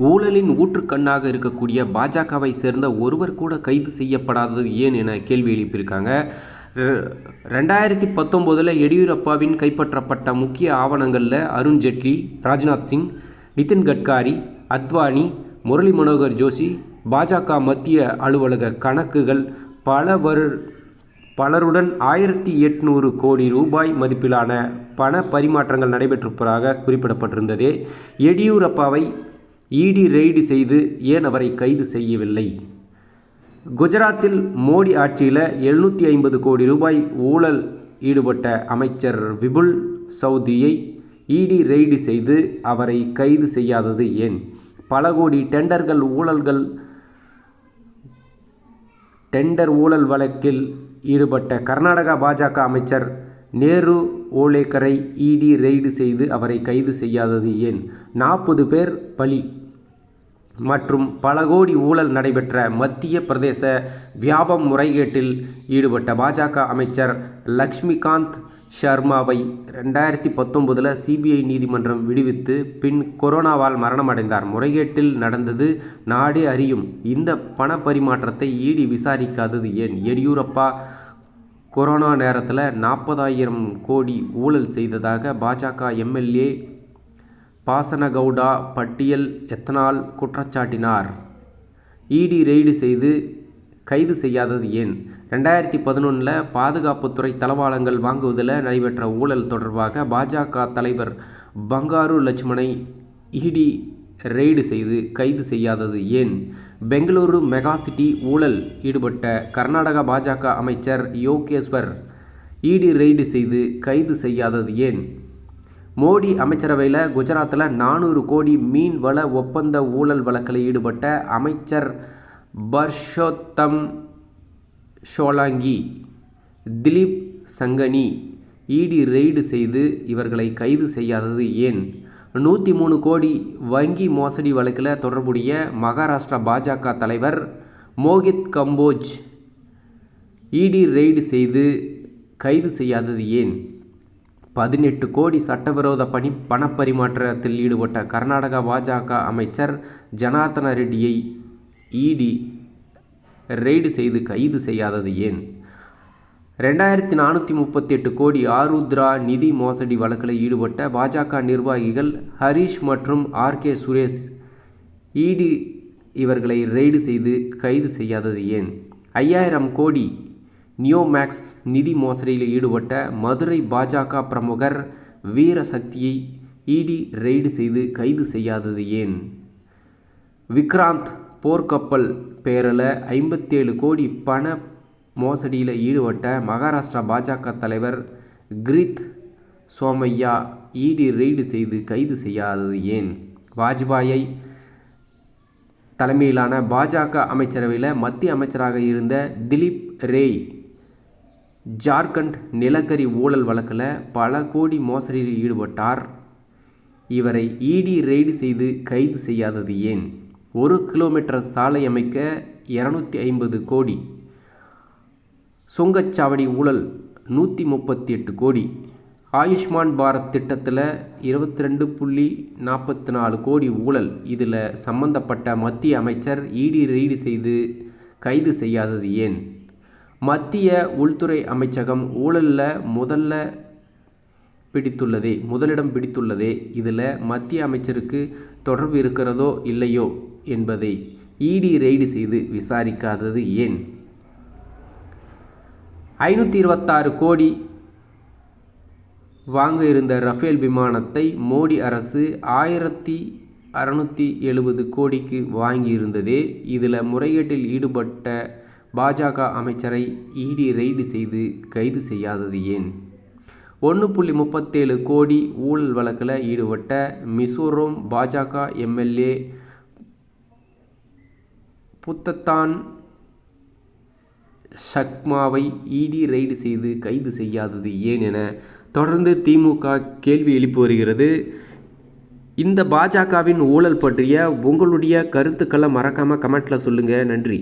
ஊழலின் ஊற்றுக்கண்ணாக இருக்கக்கூடிய பாஜகவை சேர்ந்த ஒருவர் கூட கைது செய்யப்படாதது ஏன் என கேள்வி எழுப்பியிருக்காங்க. 2019 எடியூரப்பாவின் கைப்பற்றப்பட்ட முக்கிய ஆவணங்களில் அருண் ஜெட்லி, ராஜ்நாத் சிங், நிதின் கட்காரி, அத்வானி, முரளி மனோகர் ஜோஷி, பாஜக மத்திய அலுவலக கணக்குகள் பலருடன் 1800 கோடி ரூபாய் மதிப்பிலான பண பரிமாற்றங்கள் நடைபெற்றிருப்பதாக குறிப்பிடப்பட்டிருந்தது. எடியூரப்பாவை இடி ரெய்டு செய்து ஏன் அவரை கைது செய்யவில்லை? குஜராத்தில் மோடி ஆட்சியில் 750 கோடி ரூபாய் ஊழல் ஈடுபட்ட அமைச்சர் விபுல் சௌத்ரியை இடி ரெய்டு செய்து அவரை கைது செய்யாதது ஏன்? பல கோடி டெண்டர் ஊழல் வழக்கில் ஈடுபட்ட கர்நாடகா பாஜக அமைச்சர் நேரு ஓலேக்கரை இடி ரெய்டு செய்து அவரை கைது செய்யாதது ஏன்? 40 பேர் பலி மற்றும் பல கோடி ஊழல் நடைபெற்ற மத்திய பிரதேச வியாபம் முறைகேட்டில் ஈடுபட்ட பாஜக அமைச்சர் லக்ஷ்மிகாந்த் சர்மாவை 2019 சிபிஐ நீதிமன்றம் விடுவித்து பின் கொரோனாவால் மரணமடைந்தார். முறைகேட்டில் நடந்தது நாடே அறியும் இந்த பண பரிமாற்றத்தை இடி விசாரிக்காதது ஏன்? எடியூரப்பா கொரோனா நேரத்தில் 40,000 கோடி ஊழல் செய்ததாக பாஜக எம்எல்ஏ பாசனகவுடா பட்டியல் எத்தனால் குற்றச்சாட்டினார். இடி ரெய்டு செய்து கைது செய்யாதது ஏன்? 2011 பாதுகாப்புத்துறை தளவாடங்கள் வாங்குவதில் நடைபெற்ற ஊழல் தொடர்பாக பாஜக தலைவர் பங்காரு லட்சுமணை இடி ரெய்டு செய்து கைது செய்யாதது ஏன்? பெங்களூரு மெகா சிட்டி ஊழல் ஈடுபட்ட கர்நாடக பாஜக அமைச்சர் யோகேஸ்வர் இடி ரெய்டு செய்து கைது செய்யாதது ஏன்? மோடி அமைச்சரவையில் குஜராத்தில் 400 கோடி மீன் வள ஒப்பந்த ஊழல் வழக்கில் ஈடுபட்ட அமைச்சர் பர்ஷோத்தம் ஷோலாங்கி, திலீப் சங்கனி இடி ரெய்டு செய்து இவர்களை கைது செய்யாதது ஏன்? 103 கோடி வங்கி மோசடி வழக்கில் தொடர்புடைய மகாராஷ்டிரா பாஜக தலைவர் மோகித் கம்போஜ் இடி ரெய்டு செய்து கைது செய்யாதது ஏன்? 18 கோடி சட்டவிரோத பணப்பரிமாற்றத்தில் ஈடுபட்ட கர்நாடகா பாஜக அமைச்சர் ஜனார்தன ரெட்டியை இடி ரெய்டு செய்து கைது செய்யாதது ஏன்? 2438 கோடி ஆருத்ரா நிதி மோசடி வழக்கில் ஈடுபட்ட பாஜக நிர்வாகிகள் ஹரீஷ் மற்றும் ஆர்கே சுரேஷ் இடி இவர்களை ரெய்டு செய்து கைது செய்யாதது ஏன்? 5000 கோடி நியோமேக்ஸ் நிதி மோசடியில் ஈடுபட்ட மதுரை பாஜக பிரமுகர் வீரசக்தியை இடி ரெய்டு செய்து கைது செய்யாதது ஏன்? விக்ராந்த் போர்க்கப்பல் பெயரில் 57 கோடி பண மோசடியில் ஈடுபட்ட மகாராஷ்டிரா பாஜக தலைவர் கிரீத் சோமையா இடி ரெய்டு செய்து கைது செய்யாதது ஏன்? வாஜ்பாயை தலைமையிலான பாஜக அமைச்சரவையில் மத்திய அமைச்சராக இருந்த திலீப் ரேய் ஜார்க்கண்ட் நிலக்கரி ஊழல் வழக்கில் பல கோடி மோசடியில் ஈடுபட்டார். இவரை இடி ரெய்டு செய்து கைது செய்யாதது ஏன்? 1 கிலோமீட்டர் சாலை அமைக்க 250 கோடி, சுங்கச்சாவடி ஊழல் 138 கோடி, ஆயுஷ்மான் பாரத் திட்டத்தில் 22.44 கோடி ஊழல். இதில் சம்பந்தப்பட்ட மத்திய அமைச்சர் இடி ரெய்டு செய்து கைது செய்யாதது ஏன்? மத்திய உள்துறை அமைச்சகம் ஊழலில் முதலிடம் பிடித்துள்ளதே. இதில் மத்திய அமைச்சருக்கு தொடர்பு இருக்கிறதோ இல்லையோ என்பதை இடி ரெய்டு செய்து விசாரிக்காதது ஏன்? 526 கோடி வாங்க இருந்த ரஃபேல் விமானத்தை மோடி அரசு 1670 கோடிக்கு வாங்கியிருந்ததே. இதில் முறைகேட்டில் ஈடுபட்ட பாஜக அமைச்சரை இடி ரெய்டு செய்து கைது செய்யாதது ஏன்? 1.37 கோடி ஊழல் வழக்கில் ஈடுபட்ட மிசோரம் பாஜக எம்எல்ஏ புத்தத்தான் சக்மாவை இடி ரெய்டு செய்து கைது செய்யாதது ஏன் என தொடர்ந்து திமுக கேள்வி எழுப்பி வருகிறது. இந்த பாஜகவின் ஊழல் பற்றிய உங்களுடைய கருத்துக்களை மறக்காமல் கமெண்ட்டில் சொல்லுங்கள். நன்றி.